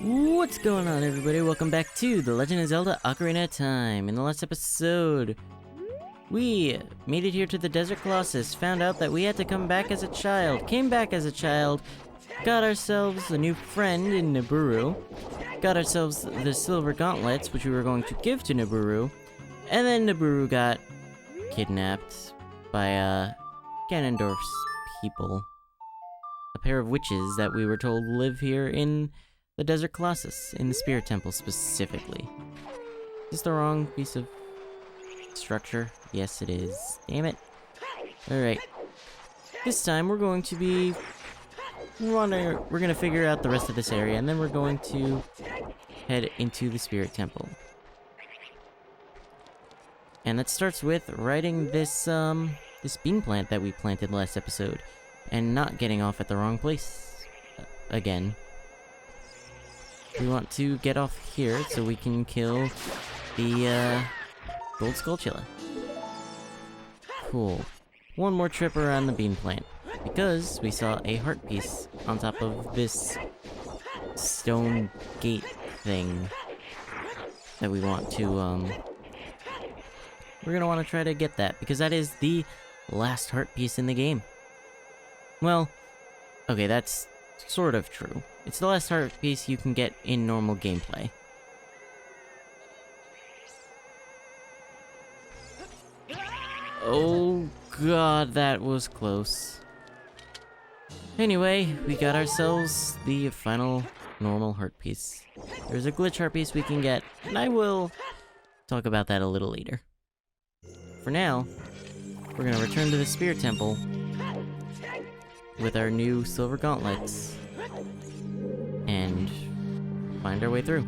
What's going on, everybody? Welcome back to The Legend of Zelda Ocarina of Time. In the last episode, we made it here to the Desert Colossus, found out that we had to come back as a child, came back as a child, got ourselves a new friend in Nabooru, got ourselves the silver gauntlets, which we were going to give to Nabooru, and then Nabooru got kidnapped by, Ganondorf's people. A pair of witches that we were told live here in the Desert Colossus, in the Spirit Temple specifically. Is this the wrong piece of structure? Yes, it is. Damn it. Alright. This time we're going to be wandering. We're going to figure out the rest of this area, and then we're going to head into the Spirit Temple. And that starts with riding this, this bean plant that we planted last episode, and not getting off at the wrong place again. We want to get off here so we can kill the Gold Skulltula. Cool. One more trip around the bean plant, because we saw a heart piece on top of this stone gate thing that we want to, we're gonna want to try to get that, because that is the last heart piece in the game. Well, okay, that's sort of true. It's the last heart piece you can get in normal gameplay. Oh god, that was close. Anyway, we got ourselves the final normal heart piece. There's a glitch heart piece we can get, and I will talk about that a little later. For now, we're gonna return to the Spirit Temple with our new silver gauntlets and find our way through.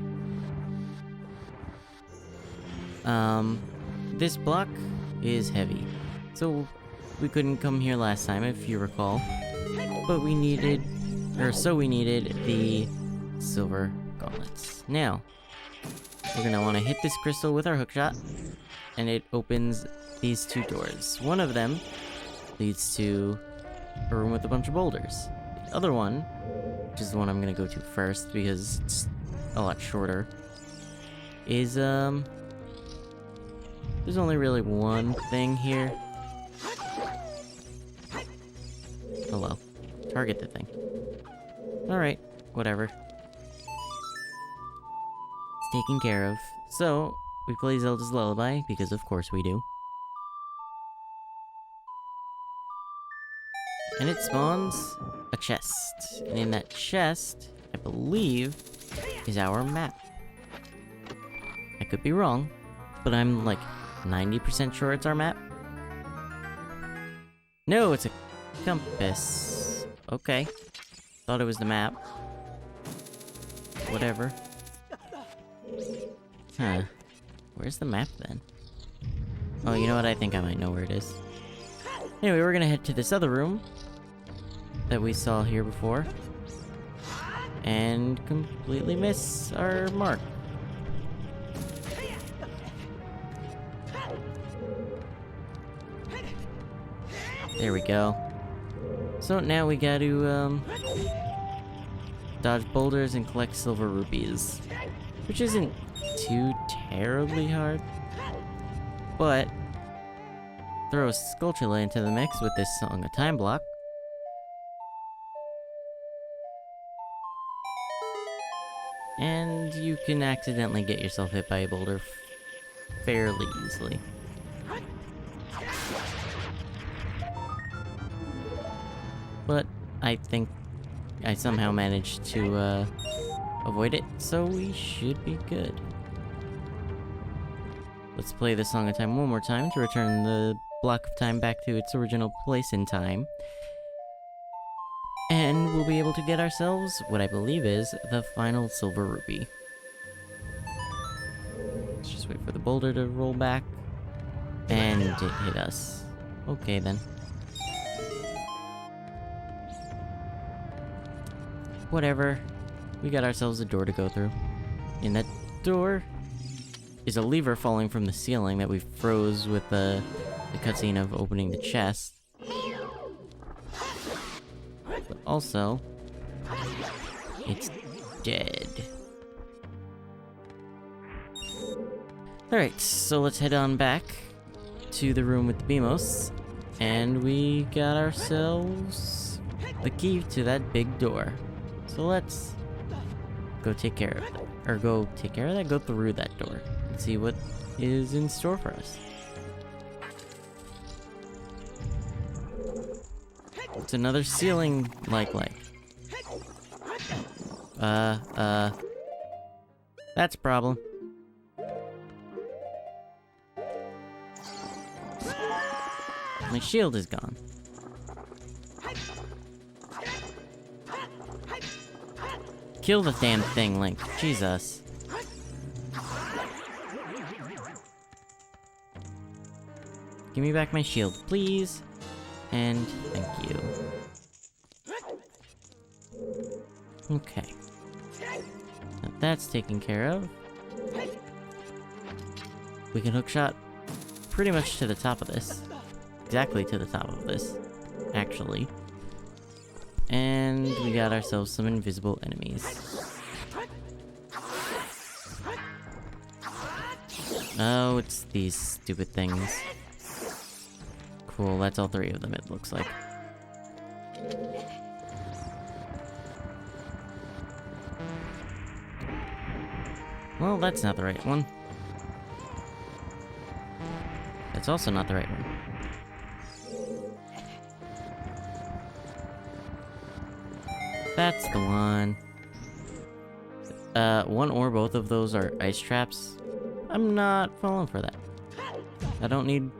This block is heavy, so we couldn't come here last time, if you recall, but we needed the silver gauntlets. Now, we're gonna want to hit this crystal with our hookshot, and it opens these two doors. One of them leads to a room with a bunch of boulders. The other one, which is the one I'm gonna go to first because it's a lot shorter, is, there's only really one thing here. Hello. Target the thing. Alright, whatever. It's taken care of. So, we play Zelda's Lullaby, because of course we do. And it spawns a chest. And in that chest, I believe, is our map. I could be wrong, but I'm like 90% sure it's our map. No, it's a compass. Okay. Thought it was the map. Whatever. Huh. Where's the map then? Oh, you know what? I think I might know where it is. Anyway, we're gonna head to this other room that we saw here before, and completely miss our mark. There we go. So now we gotta, dodge boulders and collect silver rupees, which isn't too terribly hard, but throw a Skulltula into the mix with this Song of Time block, and you can accidentally get yourself hit by a boulder fairly easily. But I think I somehow managed to avoid it, so we should be good. Let's play the Song of Time one more time to return the block of time back to its original place in time. And we'll be able to get ourselves what I believe is the final silver rupee. Let's just wait for the boulder to roll back. And it hit us. Okay then. Whatever. We got ourselves a door to go through. In that door is a lever falling from the ceiling that we froze with the cutscene of opening the chest. But also, it's dead. Alright, so let's head on back to the room with the Beamos. And we got ourselves the key to that big door. So let's go take care of it. Or go take care of that? Go through that door and see what is in store for us. It's another ceiling light. That's a problem. My shield is gone. Kill the damn thing, Link. Jesus. Give me back my shield, please. And thank you. Okay. Now that's taken care of. We can hookshot pretty much to the top of this. Exactly to the top of this, actually. And we got ourselves some invisible enemies. Oh, it's these stupid things. Cool, that's all three of them, it looks like. Well, that's not the right one. That's also not the right one. That's the one. One or both of those are ice traps. I'm not falling for that. I don't need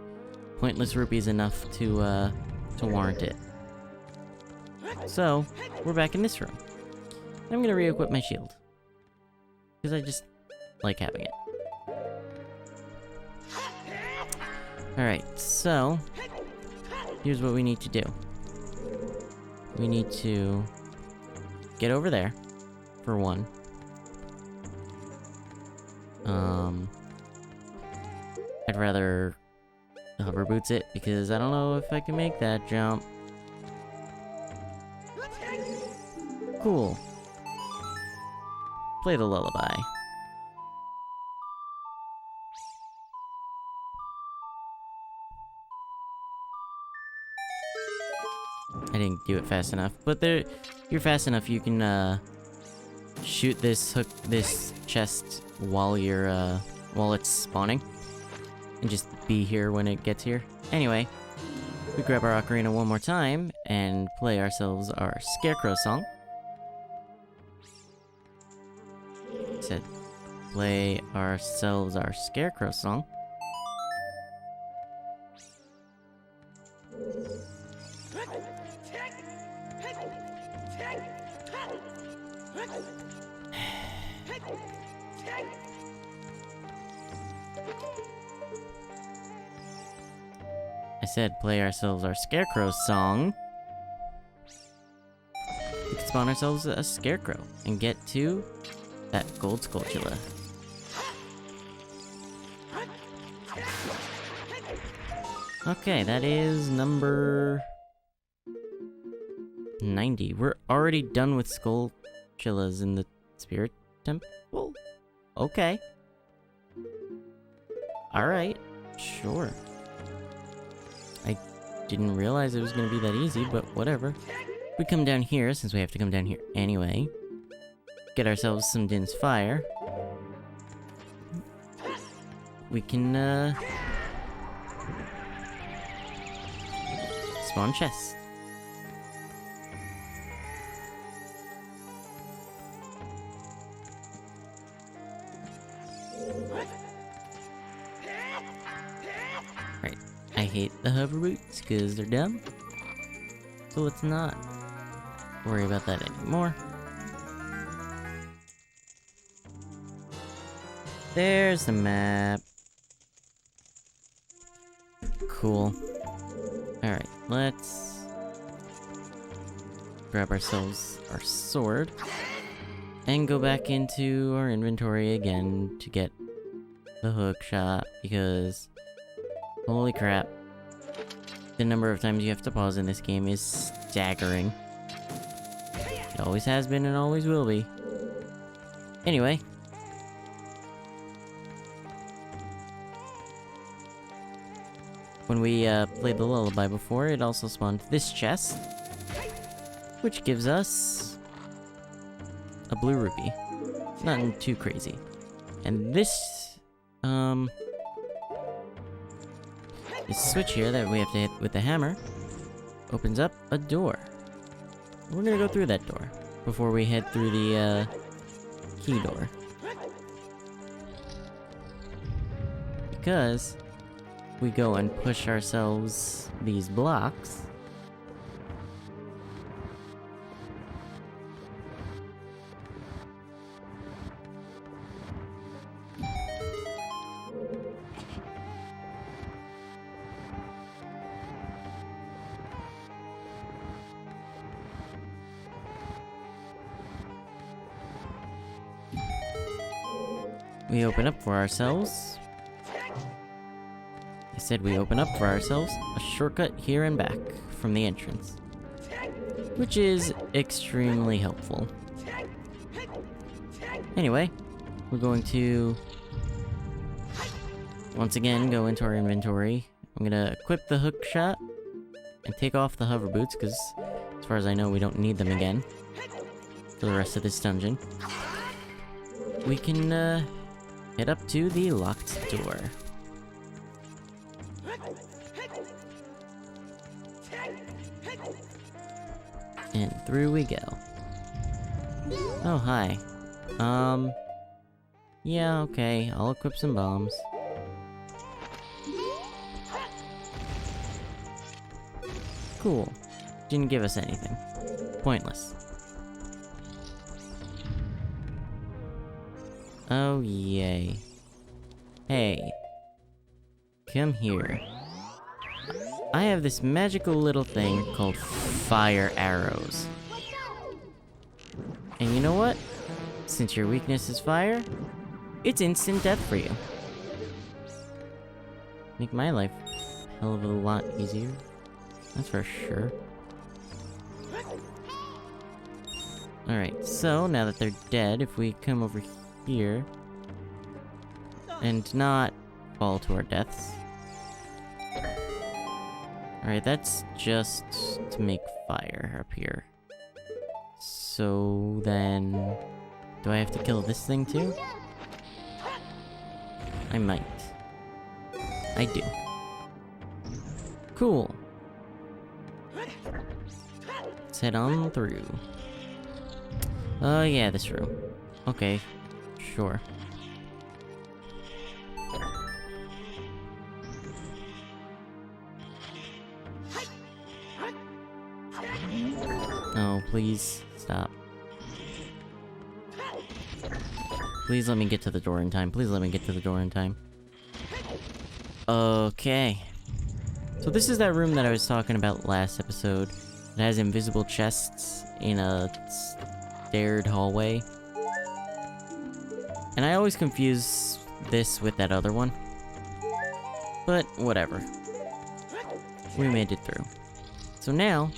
pointless rupees enough to warrant it. So, we're back in this room. I'm gonna re-equip my shield. Because I just like having it. Alright, so here's what we need to do. We need to get over there, for one. I'd rather hover boots it, because I don't know if I can make that jump. Cool. Play the lullaby. I didn't do it fast enough, but you're fast enough. You can shoot this chest while it's spawning, and just be here when it gets here. Anyway, we grab our ocarina one more time and play ourselves our Scarecrow song. Said, play ourselves our Scarecrow song. I said play ourselves our Scarecrow song. We can spawn ourselves a Scarecrow and get to that gold Skulltula. Okay, that is number 90. We're already done with Skulltulas in the Spirit Temple? Okay. Alright, sure. I didn't realize it was gonna be that easy, but whatever. We come down here, since we have to come down here anyway. Get ourselves some Din's Fire. We can, spawn chests. Right. I hate the hover boots because they're dumb. So let's not worry about that anymore. There's the map. Cool. Alright, let's grab ourselves our sword and go back into our inventory again to get the hook shot, because holy crap, the number of times you have to pause in this game is staggering. It always has been and always will be. Anyway, when we played the lullaby before, it also spawned this chest, which gives us a blue rupee. Nothing too crazy. And this switch here that we have to hit with the hammer opens up a door. We're gonna go through that door before we head through the key door. Because we go and push ourselves these blocks, we open up for ourselves. I said we open up for ourselves a shortcut here and back from the entrance, which is extremely helpful. Anyway, we're going to once again go into our inventory. I'm gonna equip the hook shot and take off the hover boots, because as far as I know we don't need them again for the rest of this dungeon. We can head up to the locked door. And through we go. Oh, hi. Yeah, okay, I'll equip some bombs. Cool. Didn't give us anything. Pointless. Oh, yay. Hey. Come here. I have this magical little thing called fire arrows. And you know what? Since your weakness is fire, it's instant death for you. Make my life a hell of a lot easier. That's for sure. Alright, so now that they're dead, if we come over here and not fall to our deaths. Alright, that's just to make fire up here. So then, do I have to kill this thing too? I might. I do. Cool. Let's head on through. Oh yeah, this room. Okay, sure. Oh, please, stop. Please let me get to the door in time. Please let me get to the door in time. Okay. So this is that room that I was talking about last episode. It has invisible chests in a staired hallway. And I always confuse this with that other one. But whatever. We made it through. So now,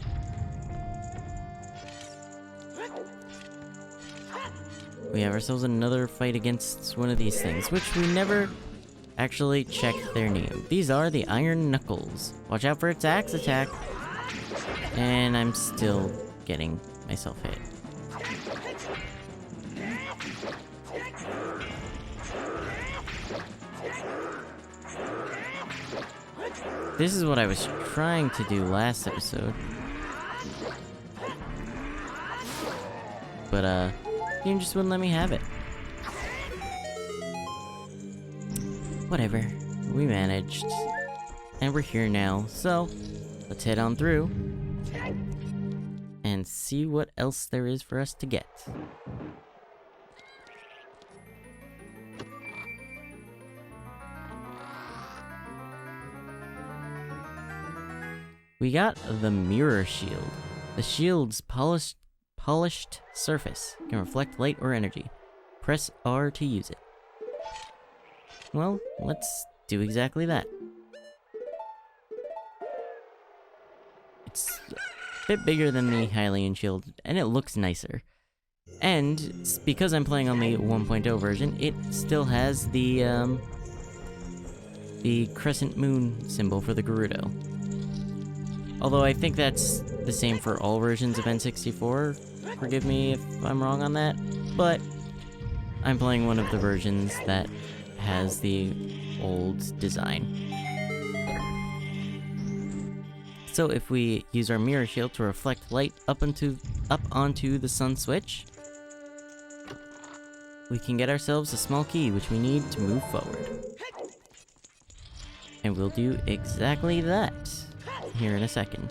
we have ourselves another fight against one of these things, which we never actually checked their name. These are the Iron Knuckles. Watch out for its axe attack. And I'm still getting myself hit. This is what I was trying to do last episode. But, game just wouldn't let me have it. Whatever. We managed. And we're here now, so let's head on through and see what else there is for us to get. We got the Mirror Shield. The shield's polished surface can reflect light or energy. Press R to use it. Well, let's do exactly that. It's a bit bigger than the Hylian shield, and it looks nicer. And because I'm playing on the 1.0 version, it still has the the crescent moon symbol for the Gerudo. Although I think that's the same for all versions of N64. Forgive me if I'm wrong on that, but I'm playing one of the versions that has the old design. So if we use our mirror shield to reflect light up onto the sun switch, we can get ourselves a small key which we need to move forward. And we'll do exactly that here in a second.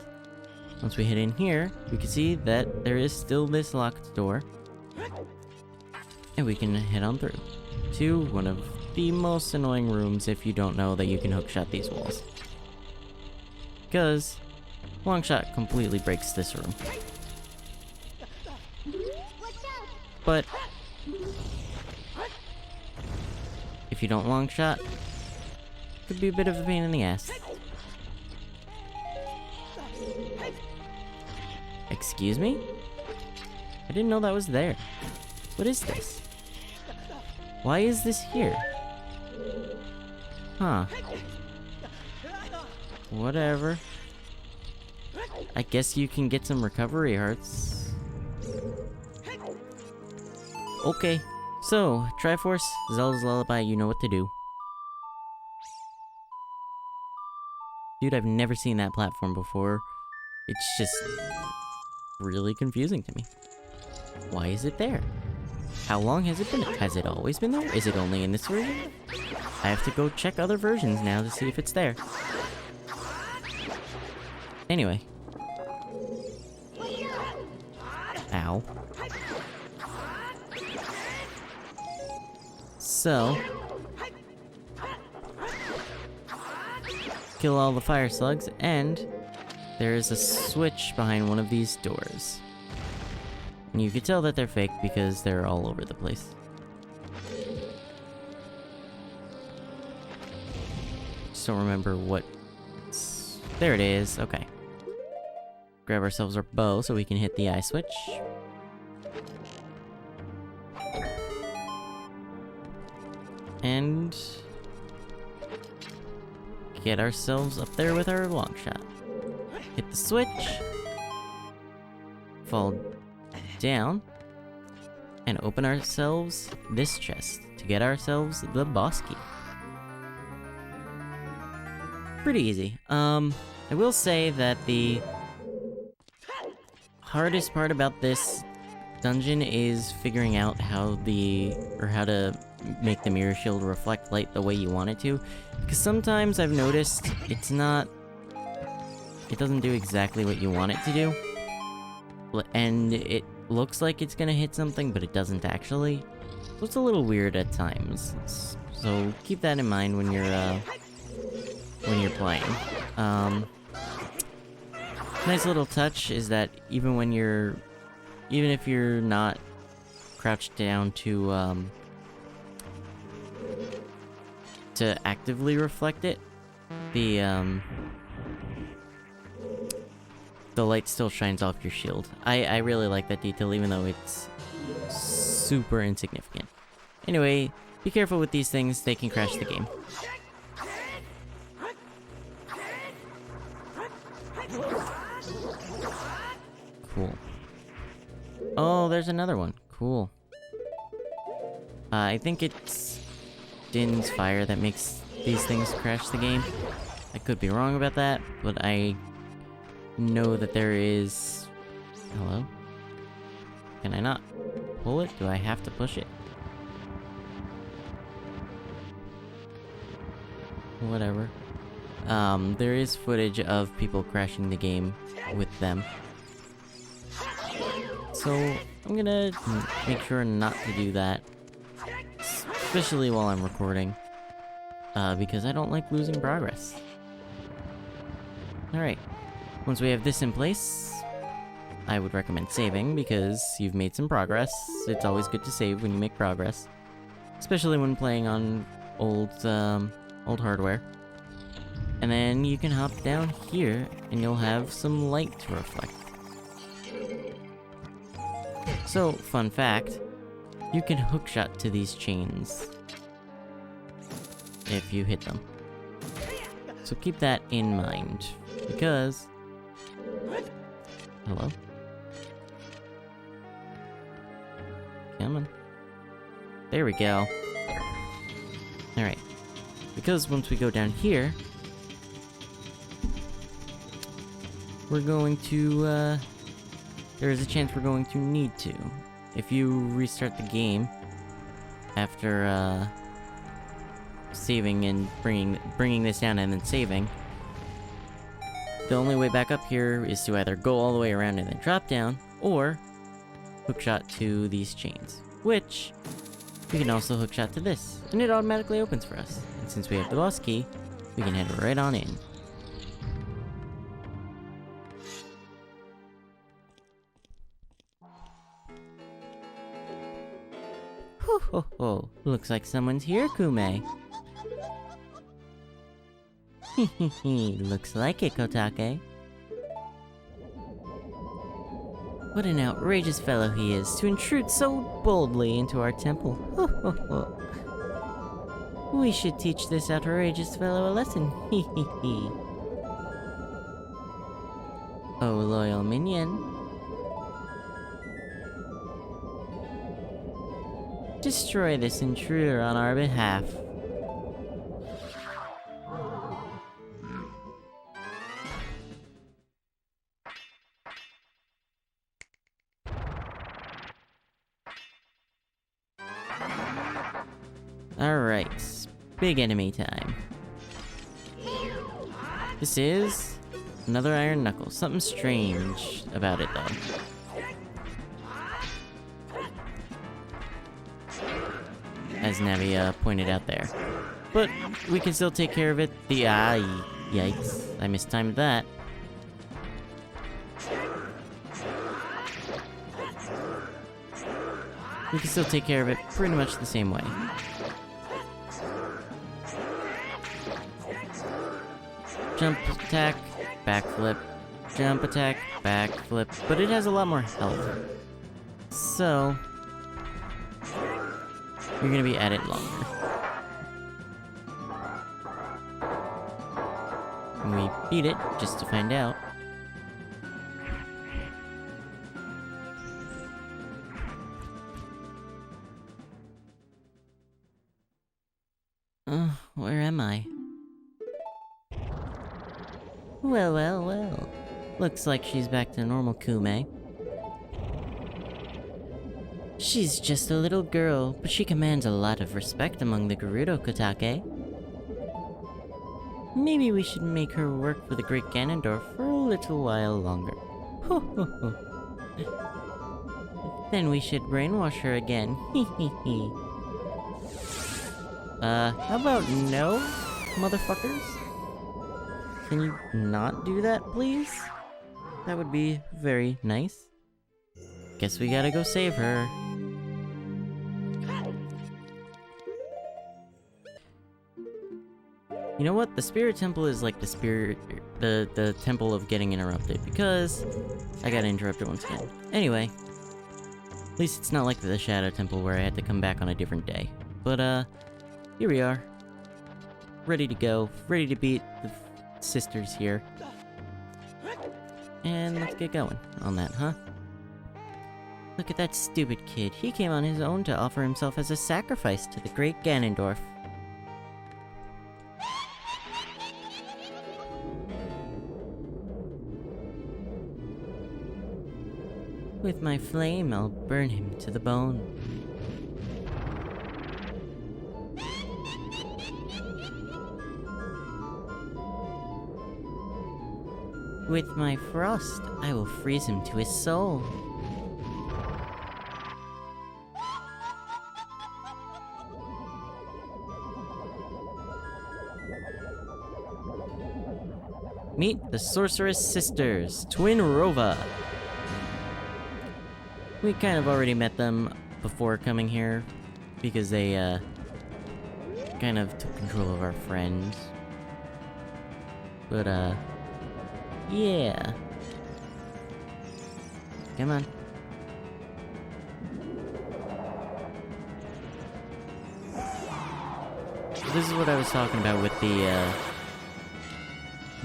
Once we head in here, we can see that there is still this locked door. And we can head on through to one of the most annoying rooms if you don't know that you can hookshot these walls. Because Longshot completely breaks this room. But if you don't Longshot, it could be a bit of a pain in the ass. Excuse me? I didn't know that was there. What is this? Why is this here? Huh. Whatever. I guess you can get some recovery hearts. Okay. So, Triforce, Zelda's Lullaby, you know what to do. Dude, I've never seen that platform before. It's just really confusing to me. Why is it there? How long has it been? Has it always been there? Is it only in this version? I have to go check other versions now to see if it's there. Anyway. Ow. So, kill all the fire slugs, and there is a switch behind one of these doors. And you can tell that they're fake because they're all over the place. Just don't remember what... There it is, okay. Grab ourselves our bow so we can hit the eye switch. And get ourselves up there with our long shot. Hit the switch. Fall down. And open ourselves this chest to get ourselves the boss key. Pretty easy. I will say that the hardest part about this dungeon is figuring out how to make the mirror shield reflect light the way you want it to. Because sometimes I've noticed it doesn't do exactly what you want it to do. And it looks like it's gonna hit something, but it doesn't actually. So it's a little weird at times. So keep that in mind when you're playing. Nice little touch is that even if you're not crouched down to actively reflect it, the light still shines off your shield. I really like that detail, even though it's super insignificant. Anyway, be careful with these things, they can crash the game. Cool. Oh, there's another one. Cool. I think it's Din's fire that makes these things crash the game. I could be wrong about that, but I know that there is... Hello? Can I not pull it? Do I have to push it? Whatever. There is footage of people crashing the game with them. So, I'm gonna make sure not to do that. Especially while I'm recording. Because I don't like losing progress. Alright. Once we have this in place, I would recommend saving because you've made some progress. It's always good to save when you make progress. Especially when playing on old hardware. And then you can hop down here and you'll have some light to reflect. So, fun fact, you can hookshot to these chains if you hit them. So keep that in mind, because... Hello? Come on. There we go. Alright. Because once we go down here... we're going to, there is a chance we're going to need to. If you restart the game after, saving and bringing this down and then saving, the only way back up here is to either go all the way around and then drop down, or hookshot to these chains, which we can also hookshot to this, and it automatically opens for us. And since we have the boss key, we can head right on in. Ho ho ho, looks like someone's here, Kume. Hehehe, looks like it, Kotake. What an outrageous fellow he is, to intrude so boldly into our temple. Ho ho ho. We should teach this outrageous fellow a lesson. Hehehe. Oh, loyal minion. Destroy this intruder on our behalf. Alright, big enemy time. This is another Iron Knuckle. Something strange about it, though. As Navi pointed out there. But we can still take care of it. Yikes. I mistimed that. We can still take care of it pretty much the same way. Jump attack, backflip, jump attack, backflip, but it has a lot more health. So, you're gonna be at it longer. And we beat it just to find out. Where am I? Well. Looks like she's back to normal, Kume. She's just a little girl, but she commands a lot of respect among the Gerudo, Kotake. Maybe we should make her work for the Great Ganondorf for a little while longer. Ho ho ho. Then we should brainwash her again. Hee. How about no, motherfuckers? Can you not do that, please? That would be very nice. Guess we gotta go save her. You know what? The Spirit Temple is like the temple of getting interrupted, because I got interrupted once again. Anyway, at least it's not like the Shadow Temple where I had to come back on a different day. But, here we are. Ready to go. Ready to beat the sisters here. And let's get going on that, huh? Look at that stupid kid. He came on his own to offer himself as a sacrifice to the Great Ganondorf. With my flame, I'll burn him to the bone. With my frost, I will freeze him to his soul. Meet the Sorceress Sisters, Twin Rova. We kind of already met them before coming here, because they, kind of took control of our friends. But, yeah. Come on. This is what I was talking about with the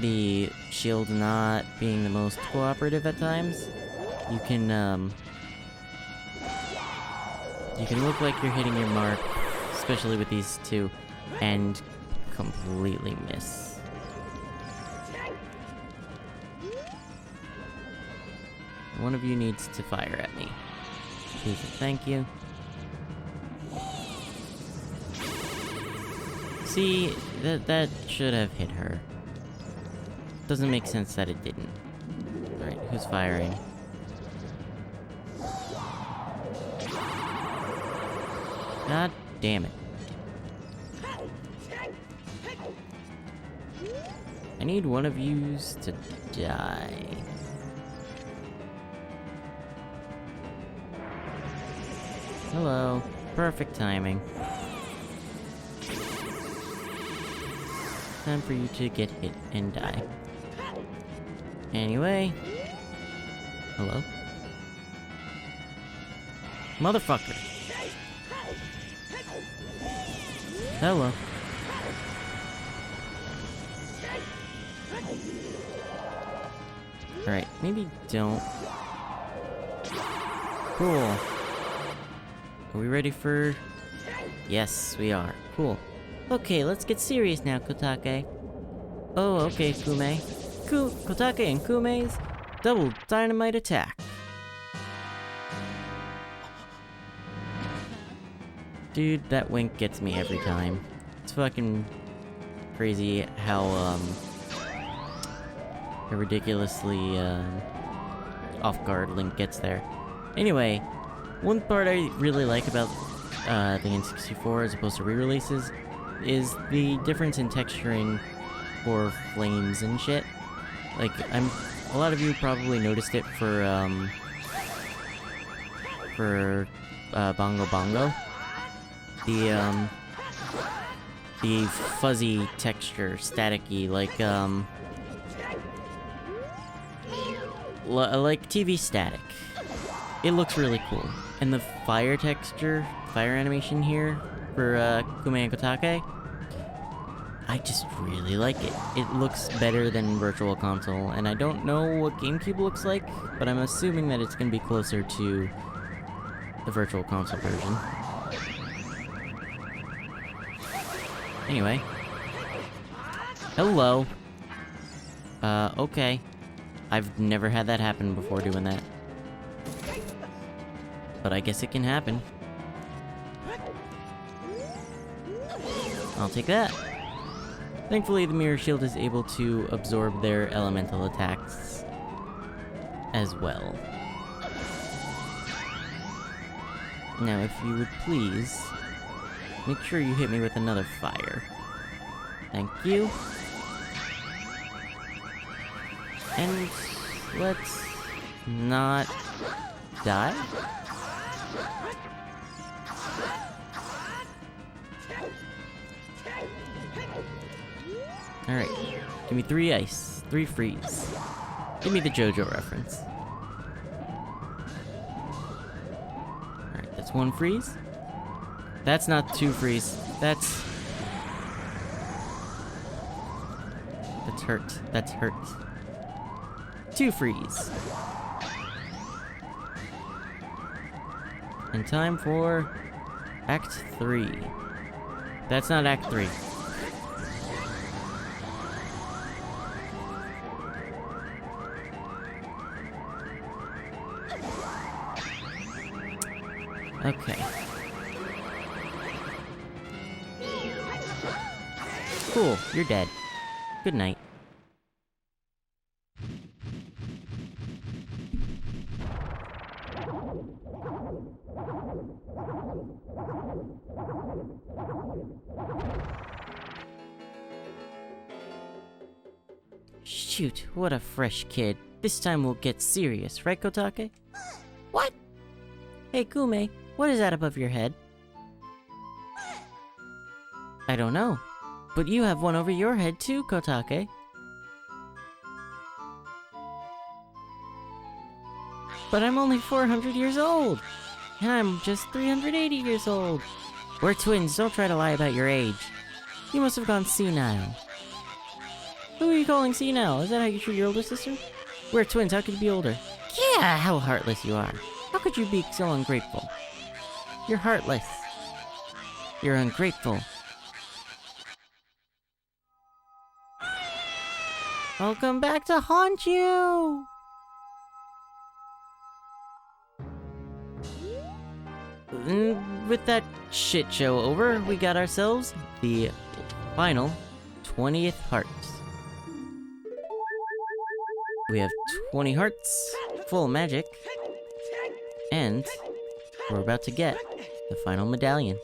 the shield not being the most cooperative at times, you can look like you're hitting your mark, especially with these two, and completely miss. One of you needs to fire at me. Please and thank you. See, that should have hit her. Doesn't make sense that it didn't. Alright, who's firing? God damn it. I need one of yous to die. Hello. Perfect timing. Time for you to get hit and die. Anyway. Hello? Motherfucker. Hello. Alright, maybe don't. Cool. Are we ready for... Yes, we are. Cool. Okay, let's get serious now, Kotake. Oh, okay, Kume. Kotake and Kume's double dynamite attack. Dude, that wink gets me every time. It's fucking crazy how ridiculously off guard Link gets there. Anyway, one part I really like about the N64 as opposed to re-releases is the difference in texturing for flames and shit. Like, a lot of you probably noticed it for Bongo Bongo. The fuzzy texture, staticky, like TV static. It looks really cool. And the fire texture, fire animation here for Kume and Kotake, I just really like it. It looks better than Virtual Console, and I don't know what GameCube looks like, but I'm assuming that it's gonna be closer to the Virtual Console version. Anyway. Hello. Okay. I've never had that happen before doing that. But I guess it can happen. I'll take that. Thankfully, the Mirror Shield is able to absorb their elemental attacks as well. Now, if you would please, make sure you hit me with another fire. Thank you. And let's not die. Alright, give me 3 ice, 3 freeze. Give me the JoJo reference. Alright, that's 1 freeze. That's not 2 freeze. That's hurt. That's hurt. 2 freeze. And time for Act 3. That's not Act 3. Okay. Cool, you're dead. Good night. Shoot, what a fresh kid. This time we'll get serious, right, Kotake? What? Hey, Kume, what is that above your head? I don't know. But you have one over your head too, Kotake. But I'm only 400 years old! And I'm just 380 years old! We're twins, don't try to lie about your age. You must have gone senile. Who are you calling senile? Is that how you treat your older sister? We're twins, how could you be older? Yeah, how heartless you are. How could you be so ungrateful? You're heartless. You're ungrateful. I'll come back to haunt you! With that shit show over, we got ourselves the final 20th heart. We have 20 hearts, full magic, and we're about to get the final medallion.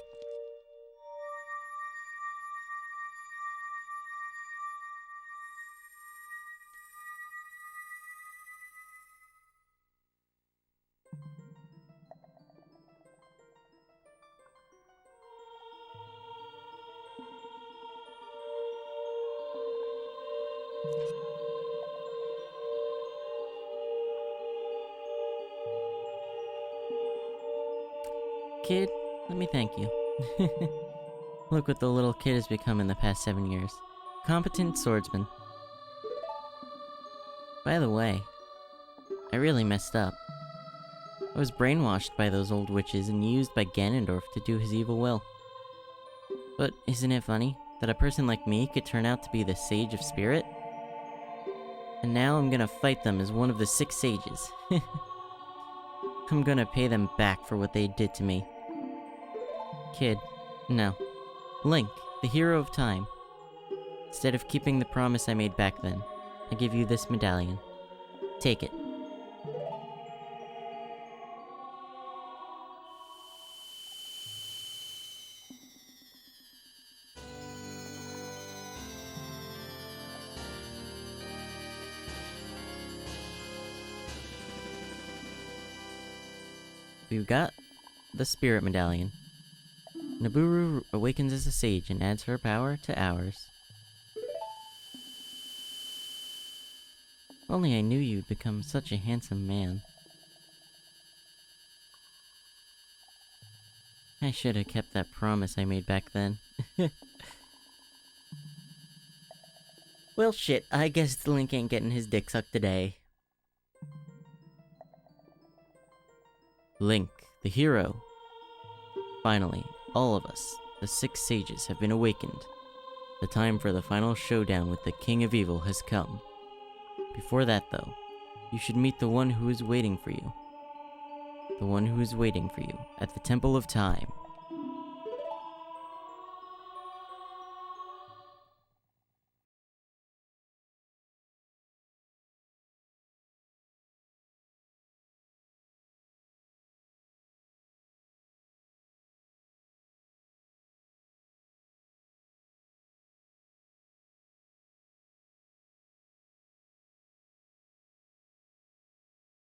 Kid, let me thank you. Look what the little kid has become in the past 7 years. Competent swordsman. By the way, I really messed up. I was brainwashed by those old witches and used by Ganondorf to do his evil will. But isn't it funny that a person like me could turn out to be the Sage of Spirit? And now I'm gonna fight them as one of the 6 sages. I'm gonna pay them back for what they did to me. Kid, no. Link, the hero of time. Instead of keeping the promise I made back then, I give you this medallion. Take it. We've got the Spirit Medallion. Nabooru awakens as a sage and adds her power to ours. Only I knew you'd become such a handsome man. I should have kept that promise I made back then. Well shit, I guess Link ain't getting his dick sucked today. Link, the hero. Finally, all of us, the 6 sages, have been awakened. The time for the final showdown with the King of Evil has come. Before that, though, you should meet the one who is waiting for you. The one who is waiting for you at the Temple of Time.